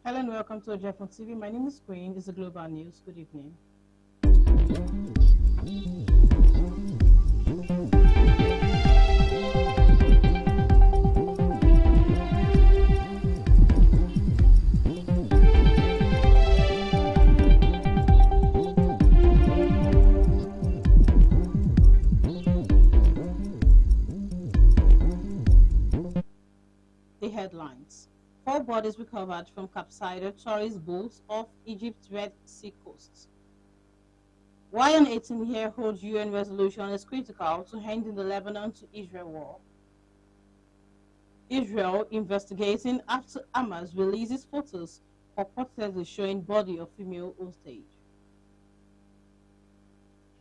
Hello and welcome to Ajaa from TV. My name is Queen. This is the Global News. Good evening. The headlines. 4 bodies recovered from capsized tourist boats off Egypt's Red Sea coast. Why an 18-year-old UN resolution is critical to ending the Lebanon to Israel war. Israel investigating after Hamas releases photos purportedly showing body of female hostage.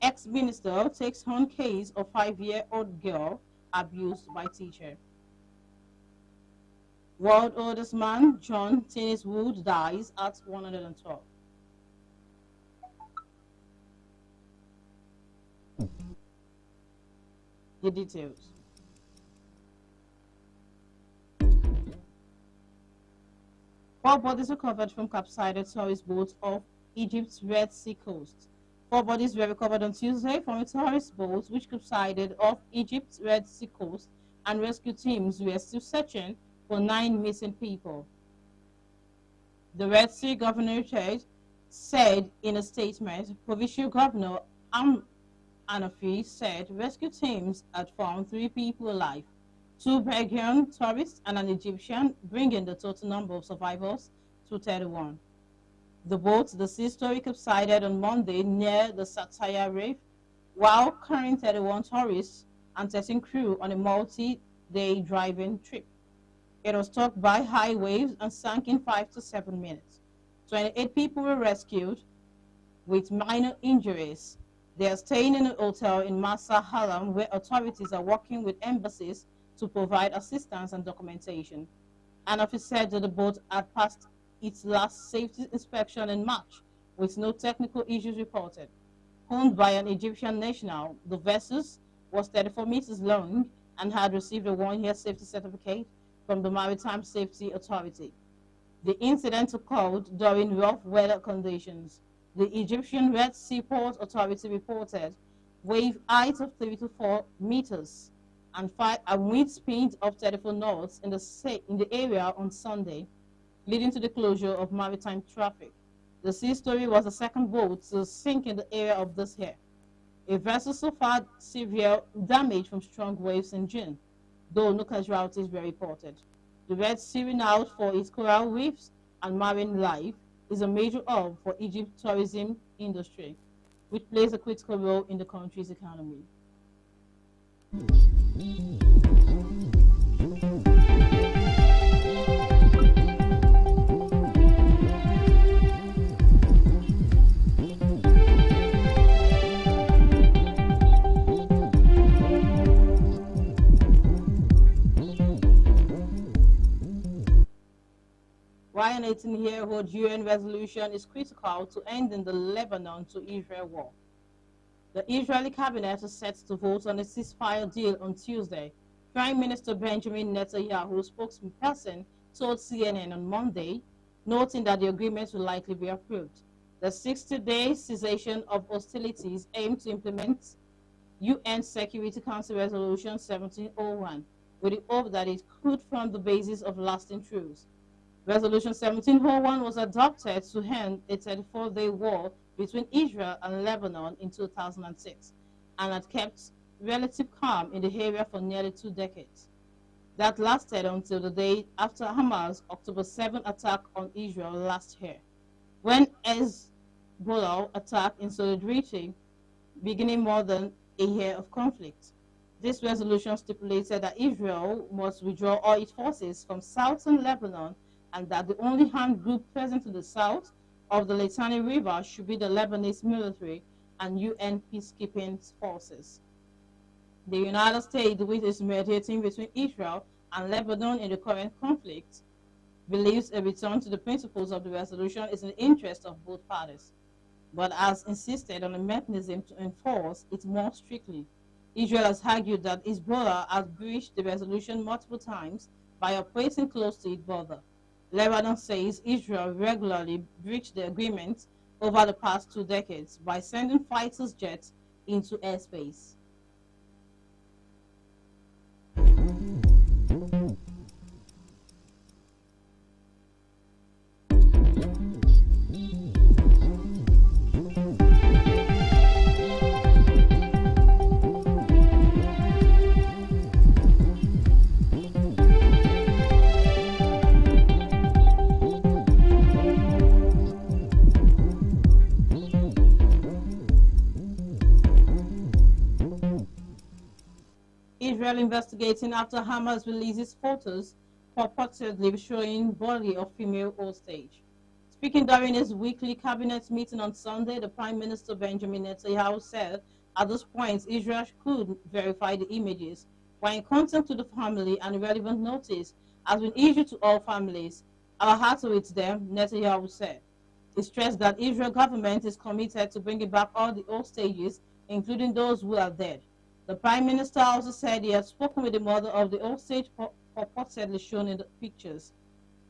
Ex-minister takes on case of 5-year-old girl abused by teacher. World oldest man, John Tennis Wood, dies at 112. The details. Four bodies recovered from capsized tourist boat off Egypt's Red Sea coast. 4 bodies were recovered on Tuesday from a tourist boat which capsized off Egypt's Red Sea coast, and rescue teams were still searching for 9 missing people. The Red Sea Governorate said in a statement. Provincial Governor Anafi said rescue teams had found 3 people alive, 2 Belgian tourists and an Egyptian, bringing the total number of survivors to 31. The boat, the sea story, capsized on Monday near the Sataya Reef, while carrying 31 tourists and 13 crew on a multi-day driving trip. It was topped by high waves and sank in 5 to 7 minutes. 28 people were rescued with minor injuries. They are staying in a hotel in Masa Halam, where authorities are working with embassies to provide assistance and documentation. Anafi said that the boat had passed its last safety inspection in March, with no technical issues reported. Owned by an Egyptian national, the vessel was 34 meters long and had received a 1-year safety certificate from the Maritime Safety Authority. The incident occurred during rough weather conditions. The Egyptian Red Sea Port Authority reported wave height of 3 to 4 meters and wind speed of 34 knots in the area on Sunday, leading to the closure of maritime traffic. The Sea Story was the second boat to sink in the area of this year. A vessel suffered severe damage from strong waves in June, though no casualties were reported. The Red Sea, renowned for its coral reefs and marine life, is a major hub for Egypt's tourism industry, which plays a critical role in the country's economy. Why an 18-year-old UN resolution is critical to ending the Lebanon to Israel war. The Israeli cabinet is set to vote on a ceasefire deal on Tuesday. Prime Minister Benjamin Netanyahu, spokesperson, told CNN on Monday, noting that the agreement will likely be approved. The 60-day cessation of hostilities aimed to implement UN Security Council Resolution 1701, with the hope that it could form the basis of lasting truce. Resolution 1701 was adopted to end a 34-day war between Israel and Lebanon in 2006 and had kept relative calm in the area for nearly 2 decades. That lasted until the day after Hamas' October 7 attack on Israel last year, when Hezbollah attacked in solidarity, beginning more than a year of conflict. This resolution stipulated that Israel must withdraw all its forces from southern Lebanon, and that the only armed group present to the south of the Litani River should be the Lebanese military and UN peacekeeping forces. The United States, which is mediating between Israel and Lebanon in the current conflict, believes a return to the principles of the resolution is in the interest of both parties, but has insisted on a mechanism to enforce it more strictly. Israel has argued that Hezbollah has breached the resolution multiple times by operating close to its border. Lebanon says Israel regularly breached the agreement over the past 2 decades by sending fighters jets into airspace. Israel investigating after Hamas releases photos purportedly showing body of female hostage. Speaking during his weekly cabinet meeting on Sunday, the Prime Minister Benjamin Netanyahu said at this point Israel could verify the images, while in contact to the family and relevant notice has been issued to all families. Our hearts are with them, Netanyahu said. He stressed that Israel government is committed to bringing back all the hostages, including those who are dead. The Prime Minister also said he had spoken with the mother of the hostage purportedly shown in the pictures.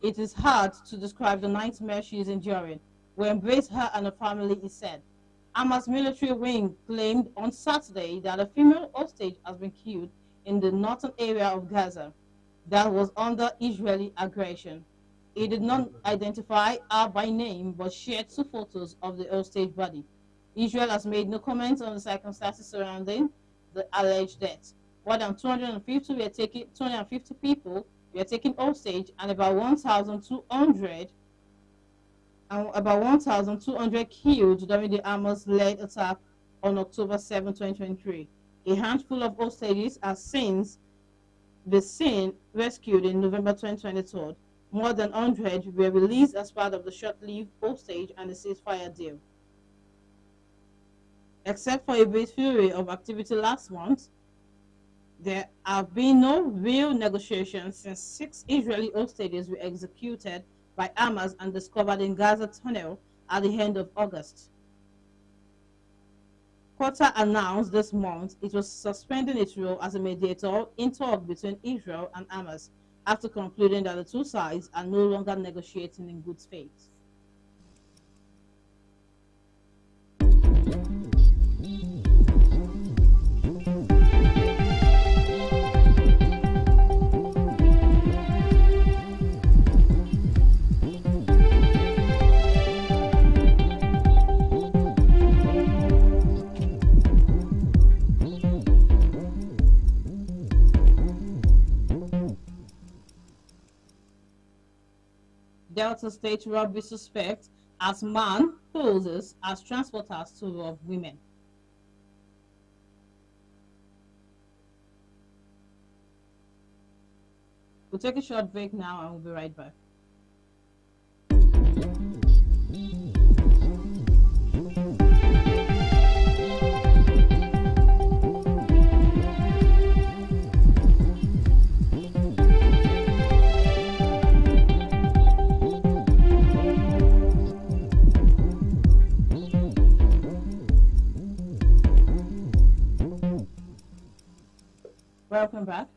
It is hard to describe the nightmare she is enduring. We embrace her and her family, he said. Hamas military wing claimed on Saturday that a female hostage has been killed in the northern area of Gaza that was under Israeli aggression. He did not identify her by name but shared two photos of the hostage body. Israel has made no comments on the circumstances surrounding the alleged death. More than 250 people were taken hostage, and about 1,200 killed during the Hamas-led attack on October 7, 2023. A handful of hostages has since been seen rescued in November 2022. More than 100 were released as part of the short-lived hostage and the ceasefire deal. Except for a brief flurry of activity last month, there have been no real negotiations since 6 Israeli hostages were executed by Hamas and discovered in Gaza tunnel at the end of August. Qatar announced this month it was suspending its role as a mediator in talks between Israel and Hamas after concluding that the two sides are no longer negotiating in good faith. Delta State robbery suspect as man poses as transporters to rob women. We'll take a short break now and we'll be right back. Welcome back.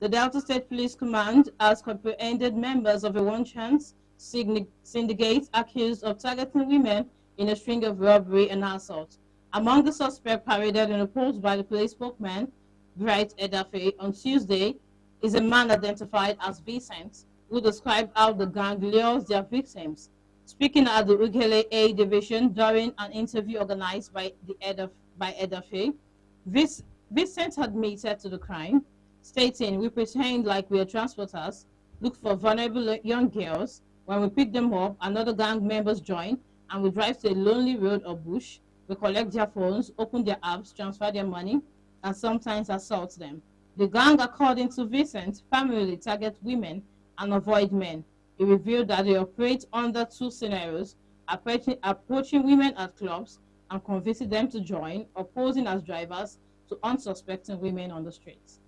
The Delta State Police Command has comprehended members of a one-chance syndicate accused of targeting women in a string of robbery and assault. Among the suspects paraded in a post by the police spokesman, Bright Edafe, on Tuesday, is a man identified as Vincent, who described how the gang lures their victims. Speaking at the Ughelli A Division during an interview organized by Edafe, Vincent admitted to the crime, stating, "We pretend like we are transporters, look for vulnerable young girls. When we pick them up, another gang members join, and we drive to a lonely road or bush. We collect their phones, open their apps, transfer their money, and sometimes assault them." The gang, according to Vincent, primarily target women and avoid men. He revealed that they operate under two scenarios: approaching women at clubs and convincing them to join, or posing as drivers to unsuspecting women on the streets.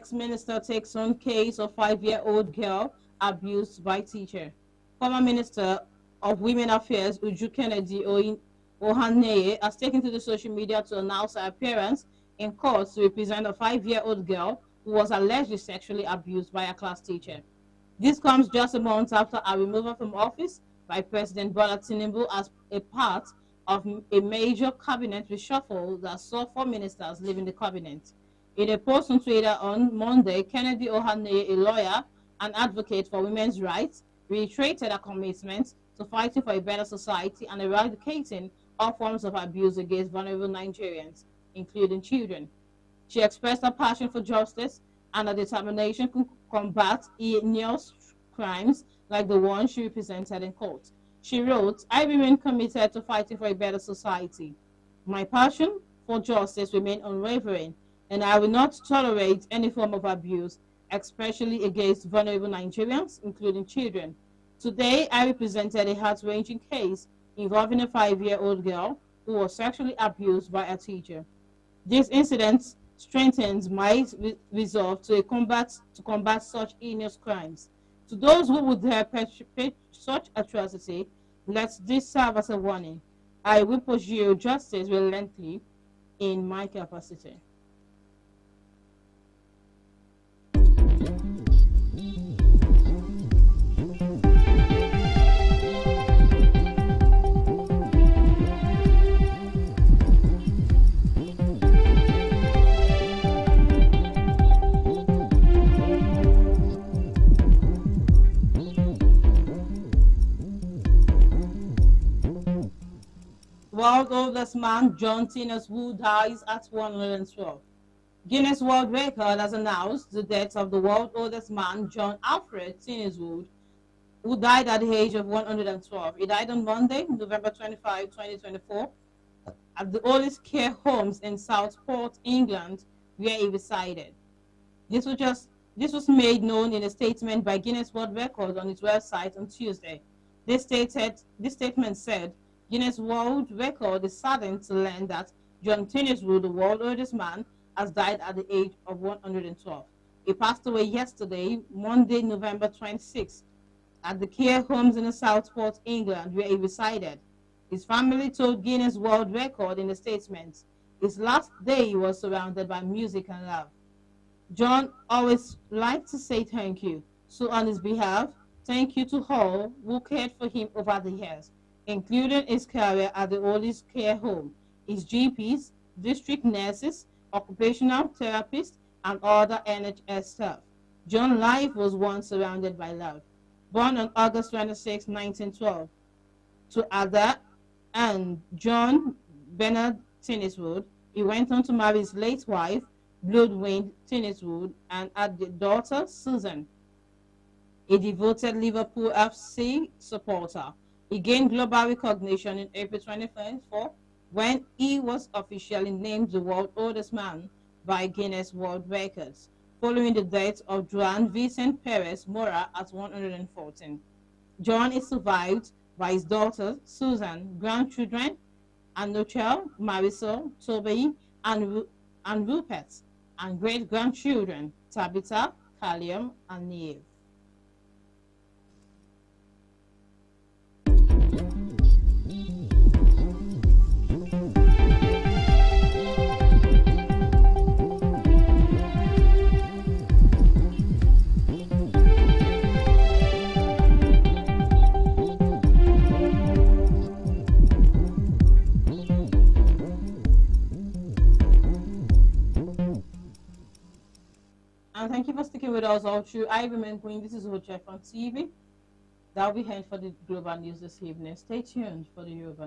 Ex-minister takes on case of 5-year-old girl abused by teacher. Former Minister of Women Affairs Uju Kennedy Ohaneye has taken to the social media to announce her appearance in court to represent a 5-year-old girl who was allegedly sexually abused by a class teacher. This comes just a month after her removal from office by President Bola Tinubu as a part of a major cabinet reshuffle that saw 4 ministers leaving the cabinet. In a post on Twitter on Monday, Kennedy Ohaneye, a lawyer and advocate for women's rights, reiterated her commitment to fighting for a better society and eradicating all forms of abuse against vulnerable Nigerians, including children. She expressed her passion for justice and her determination to combat heinous crimes like the one she represented in court. She wrote, I remain committed to fighting for a better society. My passion for justice remains unwavering, and I will not tolerate any form of abuse, especially against vulnerable Nigerians, including children. Today, I represented a heart-wrenching case involving a 5-year-old girl who was sexually abused by a teacher. This incident strengthens my resolve to combat such heinous crimes. To those who would dare perpetrate such atrocity, let this serve as a warning. I will pursue justice relentlessly in my capacity. World oldest man John Guinness Wu dies at 112. Guinness World Record has announced the death of the world's oldest man John Alfred Guinness Wood, who died at the age of 112. He died on Monday, November 25, 2024, at the oldest care homes in Southport, England, where he resided. This was made known in a statement by Guinness World Record on its website on Tuesday. This statement said, Guinness World Record is saddened to learn that John Tinniswood, the world's oldest man, has died at the age of 112. He passed away yesterday, Monday, November 26, at the care homes in Southport, England, where he resided. His family told Guinness World Record in a statement his last day was surrounded by music and love. John always liked to say thank you. So on his behalf, thank you to all who cared for him over the years, including his career at the oldest care home, his GPs, district nurses, occupational therapists, and other NHS staff. John's life was once surrounded by love. Born on August 26, 1912, to Ajaa and John Bernard Tinniswood, he went on to marry his late wife, Bloodwind Tinniswood, and had a daughter, Susan, a devoted Liverpool FC supporter. He gained global recognition in April 2024 when he was officially named the world's oldest man by Guinness World Records, following the death of Juan Vicente Perez Mora at 114. John is survived by his daughter, Susan, grandchildren, Anochel, Marisol, Toby, and Rupert, and great-grandchildren, Tabitha, Callum, and Neve. And thank you for sticking with us all through. I remain Queen. This is Oche on TV. That'll be hand for the global news this evening. Stay tuned for the Yoruba.